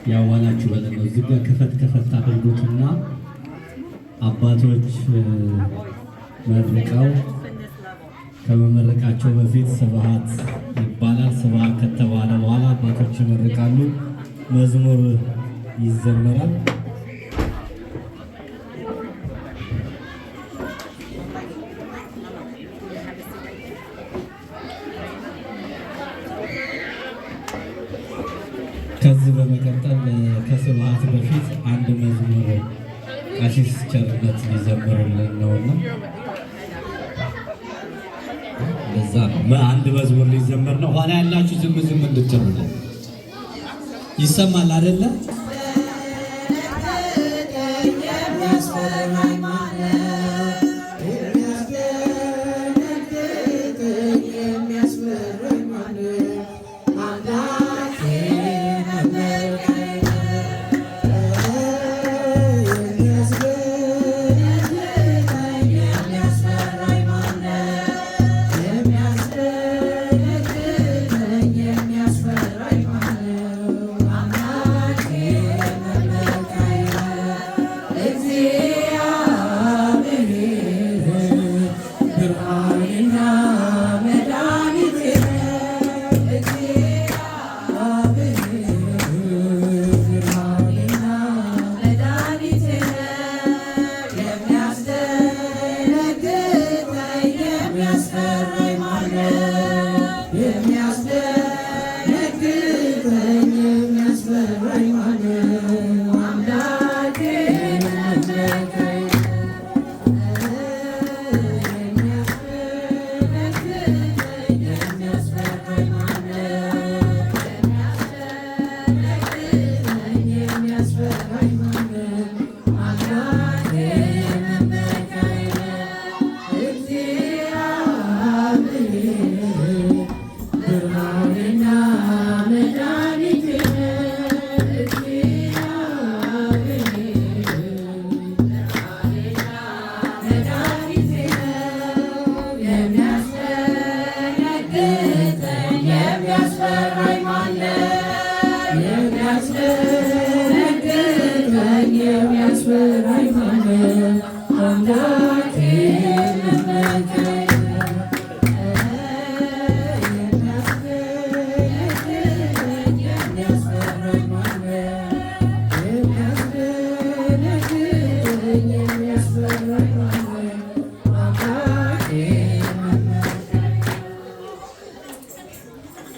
ያዋላችሁ በለው እዚህ ጋር ከፈት አድርጉትና አባቶች መርቀው ከመመረቃቸው በፊት ስብሐት ይባላል። ስብሐት ከተባለ በኋላ አባቶች ይመርቃሉ፣ መዝሙር ይዘመራል። ከዚህ በመቀጠል ከስብሐት በፊት አንድ መዝሙር ቀሲስ ቸርነት ሊዘምሩልን ነውና ለዛ ነው አንድ መዝሙር ሊዘመር ነው። ኋላ ያላችሁ ዝም እንድትሉ ይሰማል አይደለ?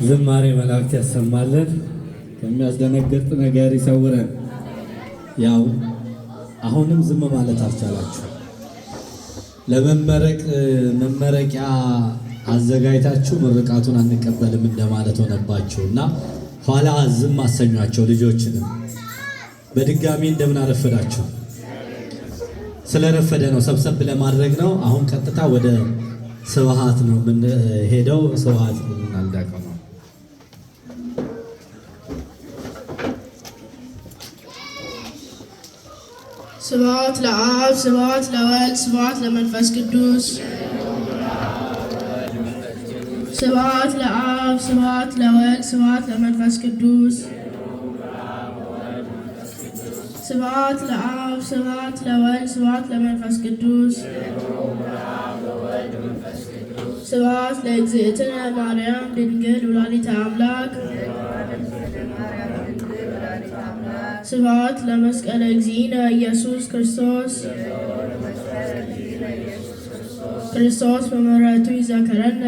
ዝማሬ መላእክት ያሰማልን፣ ከሚያስደነግጥ ነገር ይሰውረን። ያው አሁንም ዝም ማለት አልቻላችሁ። ለመመረቅ መመረቂያ አዘጋጅታችሁ ምርቃቱን አንቀበልም እንደማለት ሆነባችሁና ኋላ ዝም አሰኟቸው። ልጆችንም በድጋሚ እንደምን አረፈዳችሁ። ስለረፈደ ነው ሰብሰብ ለማድረግ ነው። አሁን ቀጥታ ወደ ስብሐት ነው የምንሄደው። ስብሐት እናልዳቀው ነው። ስብሐት ለአብ ስብሐት ለወልድ ስብሐት ለመንፈስ ቅዱስ። ስብሐት ለአብ ስብሐት ለወልድ ስብሐት ለመንፈስ ቅዱስ። ስብሐት ለአብ ስብሐት ለወልድ ስብሐት ለመንፈስ ቅዱስ። ስብሐት ለእግዝእትነ ማርያም ድንግል ወላዲተ አምላክ። ስብሐት ለመስቀለ እግዚእነ ኢየሱስ ክርስቶስ። ክርስቶስ በምሕረቱ ይዘከረነ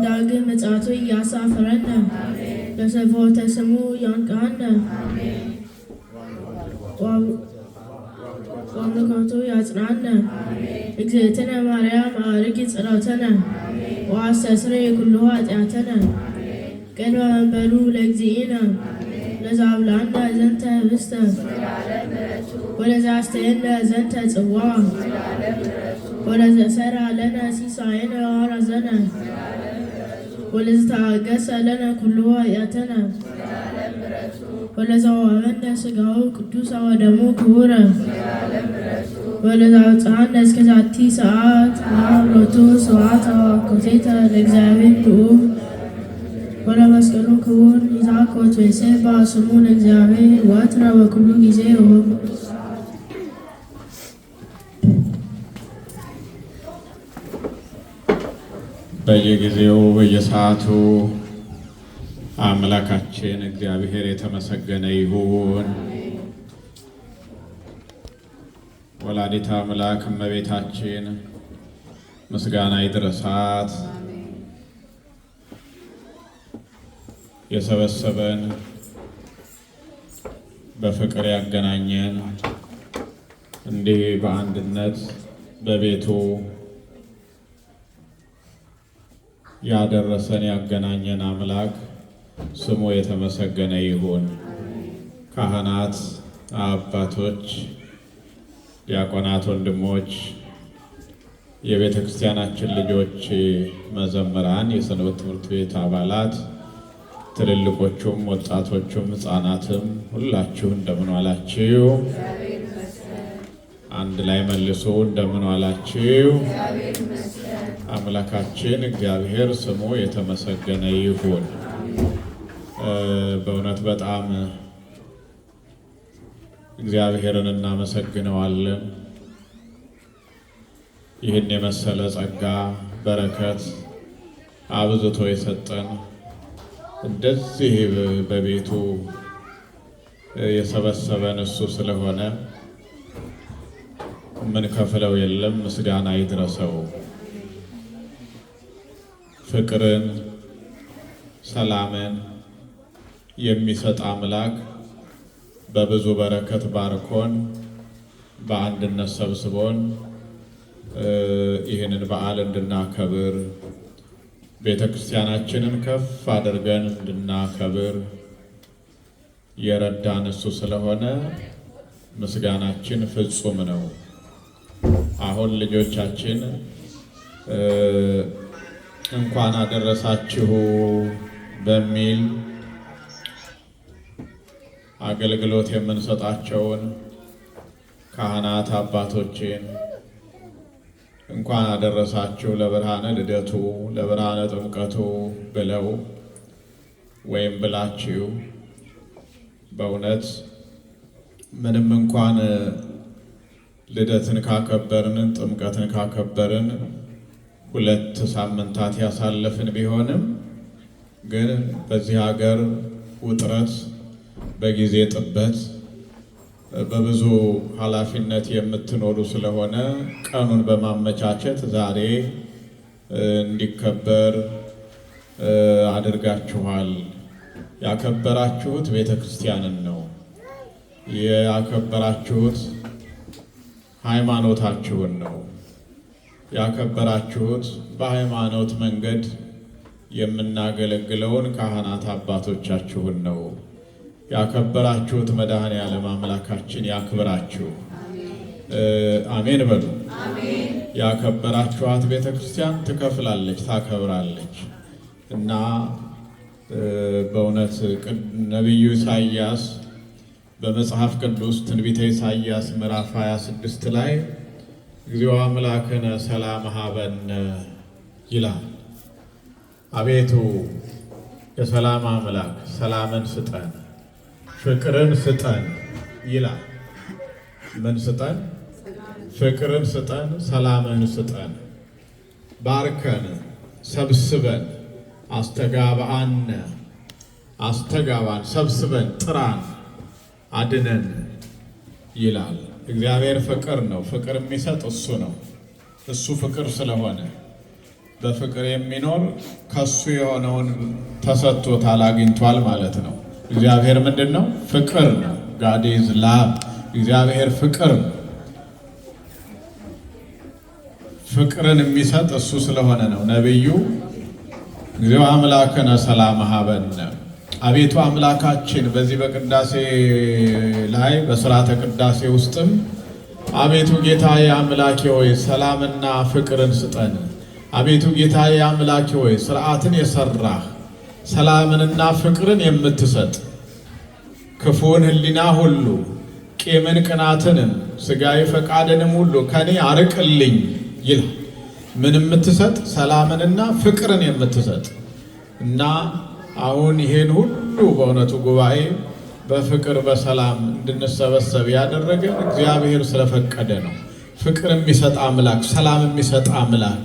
ዳግም ምጽአቱ ያሳፍረነ ለሰብሖተ ስሙ ያንቃነ ወአምልኮቱ ያጽናነ እግዝእትነ ማርያም አርቂ ጸሎተነ ወአስተስርይ ኩሉ ኃጢአተነ ቅድመ መንበሩ ለእግዚእነ ለዛብላነ ዘንተ ህብስተ ወለዘአስተየነ ዘንተ ጽዋ ወለዘሠርዐ ለነ ሲሳየነ ወአራዘነ ወለዘተአገሠ ለነ ኩሉ ኃጢአተነ ወለዘወሀበነ ሥጋሁ ቅዱሰ ወደሙ ክቡረ ወለዘአብጽሐነ እስከ ዛቲ ሰዓት ወሎቱ ስብሐት ወኮቴተ ለእግዚአብሔር ልዑል ወለመስቀሉ ክቡር ይትሐኮት ወይሴባ ስሙ ለእግዚአብሔር ወትረ በኩሉ ጊዜ በየጊዜው በየሰዓቱ አምላካችን እግዚአብሔር የተመሰገነ ይሁን። ወላዲተ አምላክ እመቤታችን ምስጋና ይድረሳት። የሰበሰበን በፍቅር ያገናኘን እንዲህ በአንድነት በቤቱ ያደረሰን ያገናኘን አምላክ ስሙ የተመሰገነ ይሁን። ካህናት፣ አባቶች፣ ዲያቆናት፣ ወንድሞች፣ የቤተ ክርስቲያናችን ልጆች፣ መዘምራን፣ የሰንበት ትምህርት ቤት አባላት፣ ትልልቆቹም ወጣቶቹም ሕፃናትም ሁላችሁ እንደምን ዋላችሁ? አንድ ላይ መልሶ እንደምን ዋላችሁ? አምላካችን እግዚአብሔር ስሙ የተመሰገነ ይሁን። በእውነት በጣም እግዚአብሔርን እናመሰግነዋለን። ይህን የመሰለ ጸጋ በረከት አብዝቶ የሰጠን እንደዚህ በቤቱ የሰበሰበን እሱ ስለሆነ ምን ከፍለው የለም። ምስጋና ይድረሰው። ፍቅርን ሰላምን የሚሰጥ አምላክ በብዙ በረከት ባርኮን በአንድነት ሰብስቦን ይህንን በዓል እንድናከብር ቤተ ክርስቲያናችንን ከፍ አድርገን እንድናከብር የረዳን እሱ ስለሆነ ምስጋናችን ፍጹም ነው። አሁን ልጆቻችን እንኳን አደረሳችሁ በሚል አገልግሎት የምንሰጣቸውን ካህናት አባቶችን እንኳን አደረሳችሁ ለብርሃነ ልደቱ ለብርሃነ ጥምቀቱ ብለው ወይም ብላችሁ በእውነት ምንም እንኳን ልደትን ካከበርን ጥምቀትን ካከበርን 2 ሳምንታት ያሳለፍን ቢሆንም ግን በዚህ ሀገር ውጥረት፣ በጊዜ ጥበት፣ በብዙ ኃላፊነት የምትኖሩ ስለሆነ ቀኑን በማመቻቸት ዛሬ እንዲከበር አድርጋችኋል። ያከበራችሁት ቤተ ክርስቲያንን ነው። ያከበራችሁት ሃይማኖታችሁን ነው። ያከበራችሁት በሃይማኖት መንገድ የምናገለግለውን ካህናት አባቶቻችሁን ነው። ያከበራችሁት መድኃኔዓለም አምላካችን ያክብራችሁ። አሜን በሉ። ያከበራችኋት ቤተ ክርስቲያን ትከፍላለች፣ ታከብራለች እና በእውነት ነቢዩ ኢሳይያስ በመጽሐፍ ቅዱስ ትንቢተ ኢሳይያስ ምዕራፍ 26 ላይ እግዚኦ አምላክነ ሰላም ሀበነ ይላል። አቤቱ የሰላም አምላክ ሰላምን ስጠን፣ ፍቅርን ስጠን ይላል። ምን ስጠን? ፍቅርን ስጠን፣ ሰላምን ስጠን፣ ባርከን፣ ሰብስበን፣ አስተጋባአነ አስተጋባን፣ ሰብስበን፣ ጥራን፣ አድነን ይላል። እግዚአብሔር ፍቅር ነው። ፍቅር የሚሰጥ እሱ ነው። እሱ ፍቅር ስለሆነ በፍቅር የሚኖር ከሱ የሆነውን ተሰጥቶታል፣ አግኝቷል ማለት ነው። እግዚአብሔር ምንድን ነው? ፍቅር ነው። ጋድ ኢዝ ላቭ። እግዚአብሔር ፍቅር ነው። ፍቅርን የሚሰጥ እሱ ስለሆነ ነው። ነቢዩ እግዚኦ አምላክነ ሰላም ሀበነ፣ አቤቱ አምላካችን በዚህ በቅዳሴ ላይ በሥርዓተ ቅዳሴ ውስጥም አቤቱ ጌታዬ አምላኬ ሆይ ሰላምና ፍቅርን ስጠን። አቤቱ ጌታዬ አምላኬ ሆይ ሥርዓትን የሰራህ ሰላምንና ፍቅርን የምትሰጥ ክፉን ሕሊና ሁሉ ቂምን ቅናትንም ሥጋዊ ፈቃድንም ሁሉ ከኔ አርቅልኝ ይላል። ምን የምትሰጥ? ሰላምንና ፍቅርን የምትሰጥ እና አሁን ይሄን ሁሉ በእውነቱ ጉባኤ በፍቅር በሰላም እንድንሰበሰብ ያደረገን እግዚአብሔር ስለፈቀደ ነው። ፍቅር የሚሰጥ አምላክ፣ ሰላም የሚሰጥ አምላክ።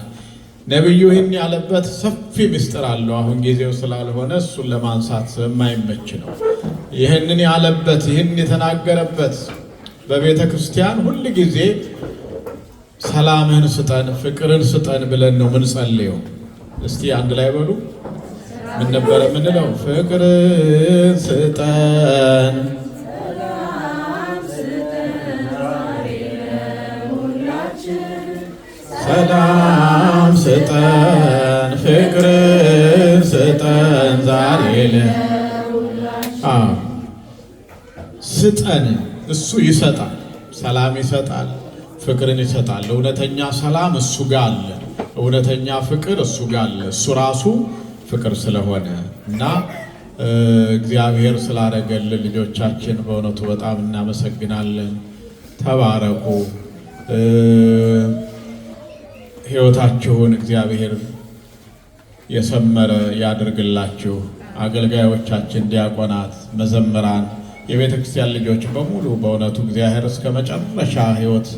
ነቢዩ ይህን ያለበት ሰፊ ምስጢር አለው። አሁን ጊዜው ስላልሆነ እሱን ለማንሳት የማይመች ነው። ይህንን ያለበት ይህን የተናገረበት በቤተ ክርስቲያን ሁል ጊዜ ሰላምህን ስጠን፣ ፍቅርን ስጠን ብለን ነው ምንጸልየው። እስቲ አንድ ላይ በሉ። ምን ነበረ ምንለው? ፍቅርን ስጠን፣ ሰላም ስጠን፣ ፍቅርን ስጠን ዛሬ ስጠን። እሱ ይሰጣል፣ ሰላም ይሰጣል፣ ፍቅርን ይሰጣል። እውነተኛ ሰላም እሱ ጋር አለ፣ እውነተኛ ፍቅር እሱ ጋር አለ። እሱ ራሱ ፍቅር ስለሆነ እና እግዚአብሔር ስላደረገልን ልጆቻችን በእውነቱ በጣም እናመሰግናለን። ተባረኩ። ሕይወታችሁን እግዚአብሔር የሰመረ ያድርግላችሁ። አገልጋዮቻችን፣ ዲያቆናት፣ መዘምራን፣ የቤተ ክርስቲያን ልጆች በሙሉ በእውነቱ እግዚአብሔር እስከ መጨረሻ ሕይወት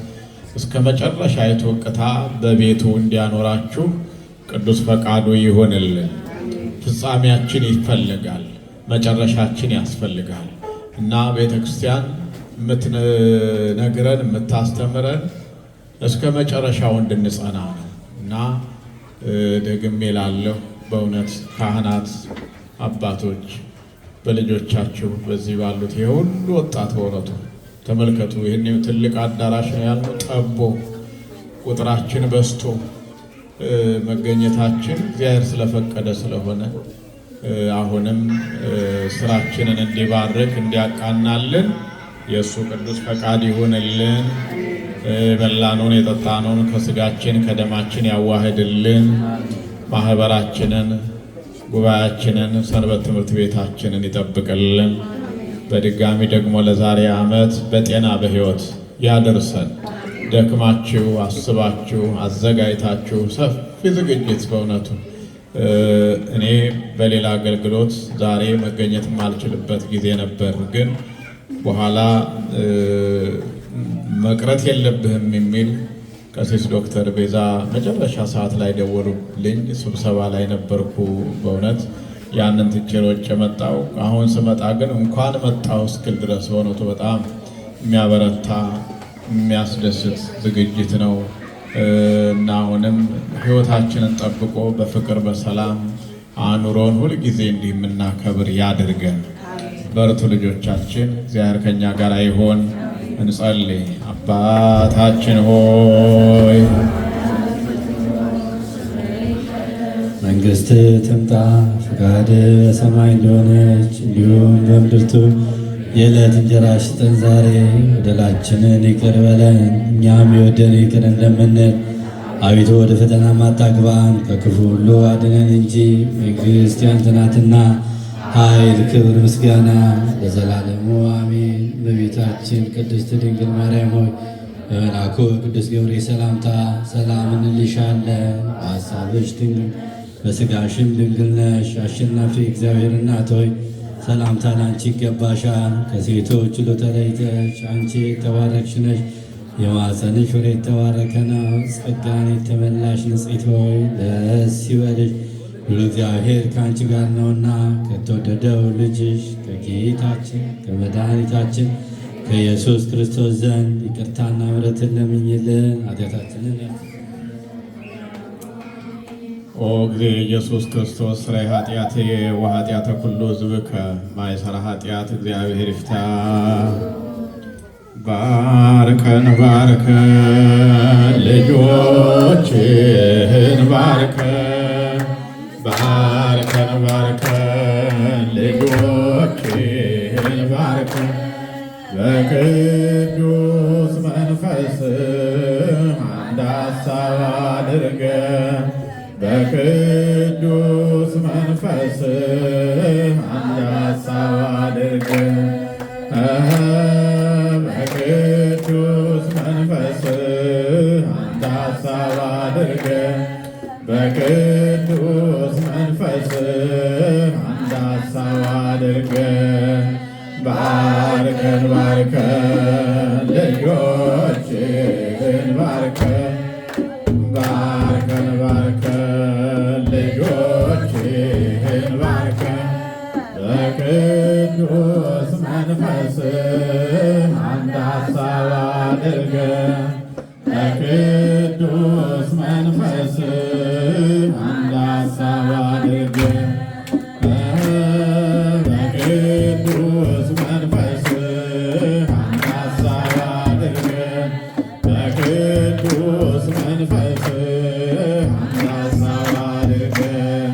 እስከ መጨረሻ የተወቅታ በቤቱ እንዲያኖራችሁ ቅዱስ ፈቃዱ ይሆንልን። ፍጻሜያችን ይፈልጋል፣ መጨረሻችን ያስፈልጋል እና ቤተ ክርስቲያን የምትነግረን የምታስተምረን እስከ መጨረሻው እንድንጸና ነው እና ደግሜ ላለሁ በእውነት ካህናት አባቶች በልጆቻችሁ በዚህ ባሉት የሁሉ ወጣት በእውነቱ ተመልከቱ። ይህን ትልቅ አዳራሽ ነው ያልነው፣ ጠቦ ቁጥራችን በዝቶ መገኘታችን እግዚአብሔር ስለፈቀደ ስለሆነ አሁንም ስራችንን እንዲባርክ እንዲያቃናልን የእሱ ቅዱስ ፈቃድ ይሁንልን። በላነውን የጠጣነውን ከስጋችን ከደማችን ያዋህድልን። ማህበራችንን፣ ጉባኤያችንን፣ ሰንበት ትምህርት ቤታችንን ይጠብቅልን። በድጋሚ ደግሞ ለዛሬ ዓመት በጤና በሕይወት ያደርሰን። ደክማችሁ አስባችሁ አዘጋጅታችሁ ሰፊ ዝግጅት በእውነቱ እኔ በሌላ አገልግሎት ዛሬ መገኘት የማልችልበት ጊዜ ነበር፣ ግን በኋላ መቅረት የለብህም የሚል ቀሲስ ዶክተር ቤዛ መጨረሻ ሰዓት ላይ ደወሉልኝ። ስብሰባ ላይ ነበርኩ። በእውነት ያንን ትቼ ሮጬ መጣሁ። አሁን ስመጣ ግን እንኳን መጣሁ እስክል ድረስ በእውነቱ በጣም የሚያበረታ የሚያስደስት ዝግጅት ነው እና አሁንም ሕይወታችንን ጠብቆ በፍቅር በሰላም አኑሮን ሁልጊዜ እንዲህ የምናከብር ያድርገን። በርቱ ልጆቻችን፣ እግዚአብሔር ከኛ ጋር ይሆን። እንጸልይ። አባታችን ሆይ መንግሥት ትምጣ፣ ፈቃድ በሰማይ እንደሆነች እንዲሁም በምድር ትሁን። የዕለት እንጀራችንን ስጠን ዛሬ፣ በደላችንን ይቅር በለን እኛም የበደሉንን ይቅር እንደምንል። አቤቱ ወደ ፈተና አታግባን ከክፉ ሁሉ አድነን እንጂ መንግሥት ያንተ ናትና፣ ኃይል፣ ክብር፣ ምስጋና ለዘላለሙ አሜን። እመቤታችን ቅድስት ድንግል ማርያም ሆይ በመልአኩ ቅዱስ ገብርኤል ሰላምታ ሰላም እንልሻለን። በሐሳብሽ ድንግል በሥጋሽም ድንግል ነሽ። አሸናፊ እግዚአብሔር እናት ሆይ ሰላምታ ላንቺ ይገባሻል። ከሴቶች ሁሉ ተለይተሽ አንቺ የተባረክሽ ነሽ፣ የማኅፀንሽ ፍሬ የተባረከ ነው። ጸጋን የተመላሽ ንጽሕት ሆይ ደስ ይበልሽ፣ ሁሉ እግዚአብሔር ከአንቺ ጋር ነውና ከተወደደው ልጅሽ ከጌታችን ከመድኃኒታችን ከኢየሱስ ክርስቶስ ዘንድ ይቅርታና ምሕረትን ለምኝልን ኃጢአታችንን። ኦ እግዚእ ኢየሱስ ክርስቶስ ስራይ ኃጢአቴ ወኃጢአተ ኩሉ ሕዝብከ ማይሰራ ኃጢአት እግዚአብሔር ይፍታ። ባርከን ባርከን ልጆችህን ባርከን ባርከን ባርከን ልጆችህን ባርከን በቅዱስ መንፈስ አንድ ሐሳብ አድርገን በቅዱስ መንፈስ አንድ ሐሳብ አድርገን በቅዱስ መንፈስ አንድ ሐሳብ አድርገን በቅዱስ መንፈስ አንድ ባርከን ባርከን ልጆችህን ባርከን ባርከን ባርከን ልጆችህን ባርከን በቅዱስ መንፈስ አንድ ሀሳብ አድርገን በቅዱስ መንፈስ አንድ ሀሳብ አድርገን በቅዱስ መንፈስ አንድ ሀሳብ አድርገን በቅዱስ መንፈስ አንድ ሀሳብ አድርገን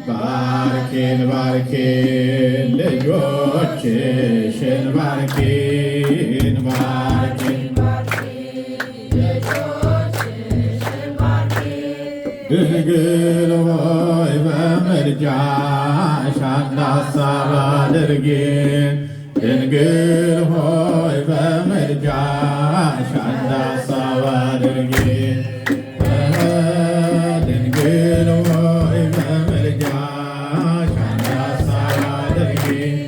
ባርኪን ባርኪን ልጆችሽን ባርኪን ባርኪን ድንግል ሆይ በምልጃሽ አንድ ሀሳብ አድርጊን። ድንግል ሆይ በምልጃሽ አንድ ሀሳብ አድርጊን። ድንግል ሆይ በምልጃሽ አንድ ሀሳብ አድርጊን።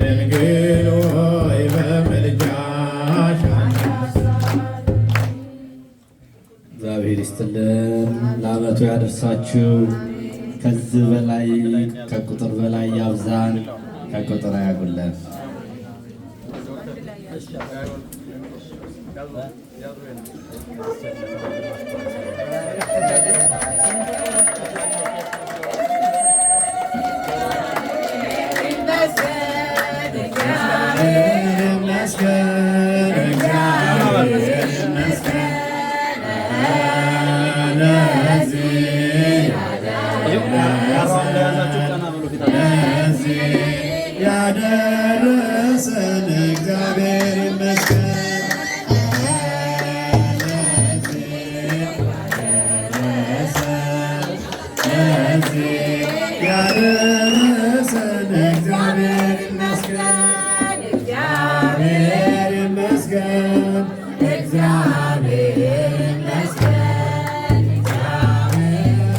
ድንግል ሆይ በምልጃሽ አንድ እግዚአብሔር ይስጥልን፣ ለዓመቱ ያደርሳችሁ። ከዚህ በላይ ከቁጥር በላይ ያብዛን፣ ከቁጥር አያጉለን። ያደረሰን እግዚአብሔር ይመስገን። ያደረሰን እግዚአብሔር ይመስገን። እግዚአብሔር ይመስገን። እግዚአብሔር ይመስገን። እግዚአብሔር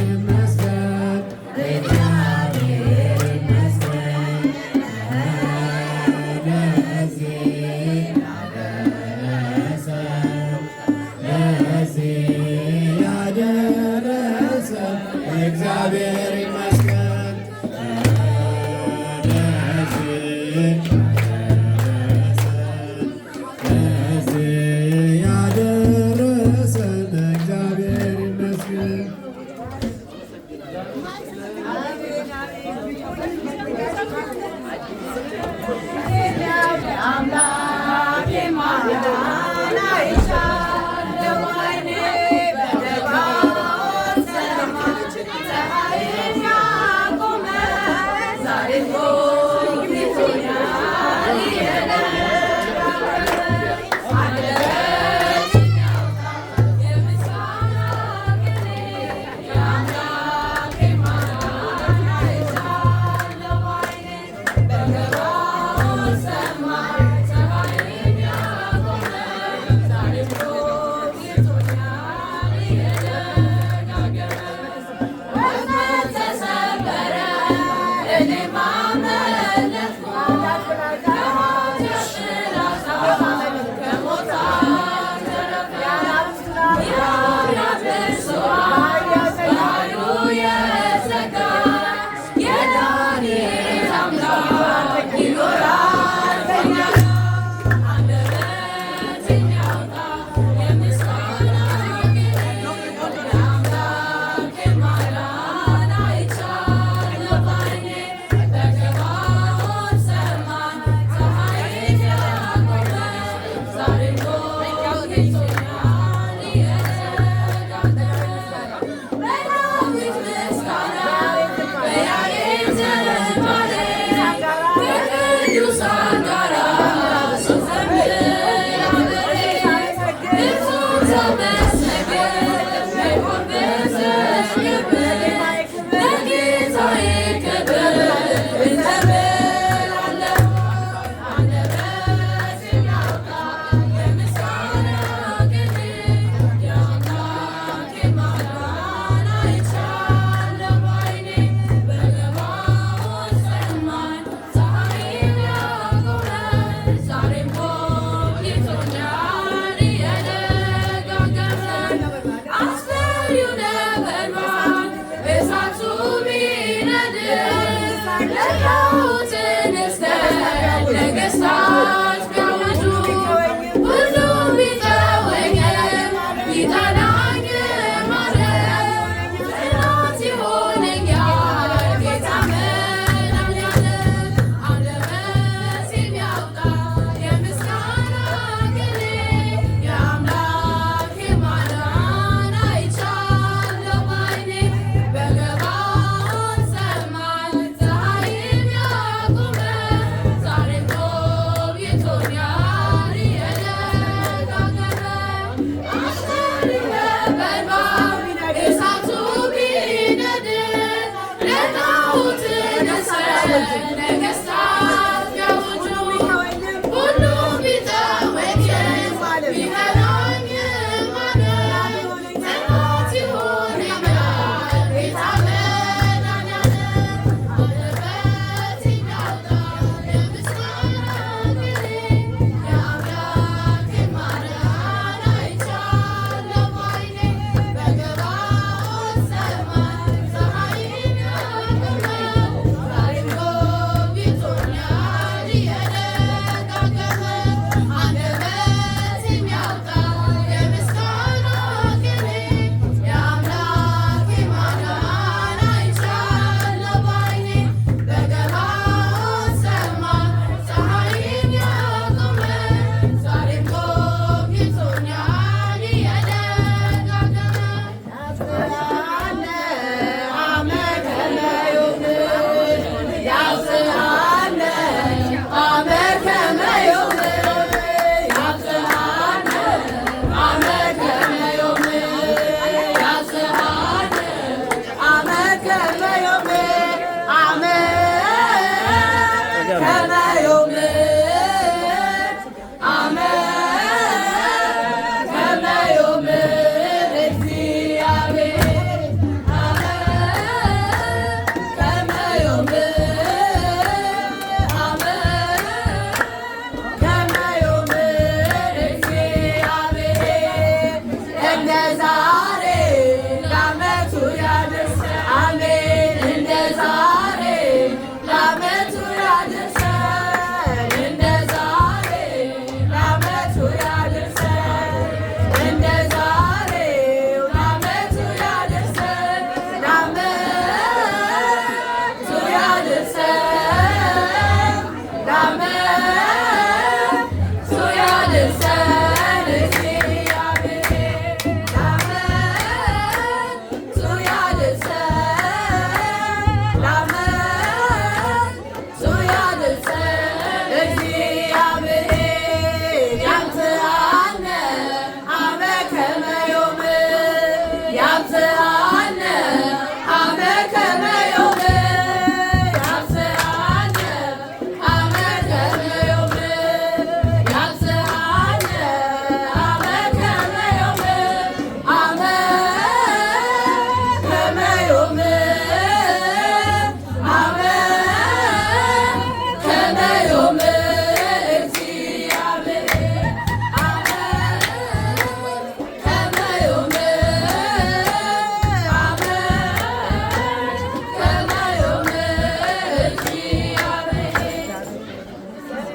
ይመስገን። እግዚአብሔር ይመስገን። እግዚአብሔር ይመስገን። ያደረሰን እግዚአብሔር ይመስገን።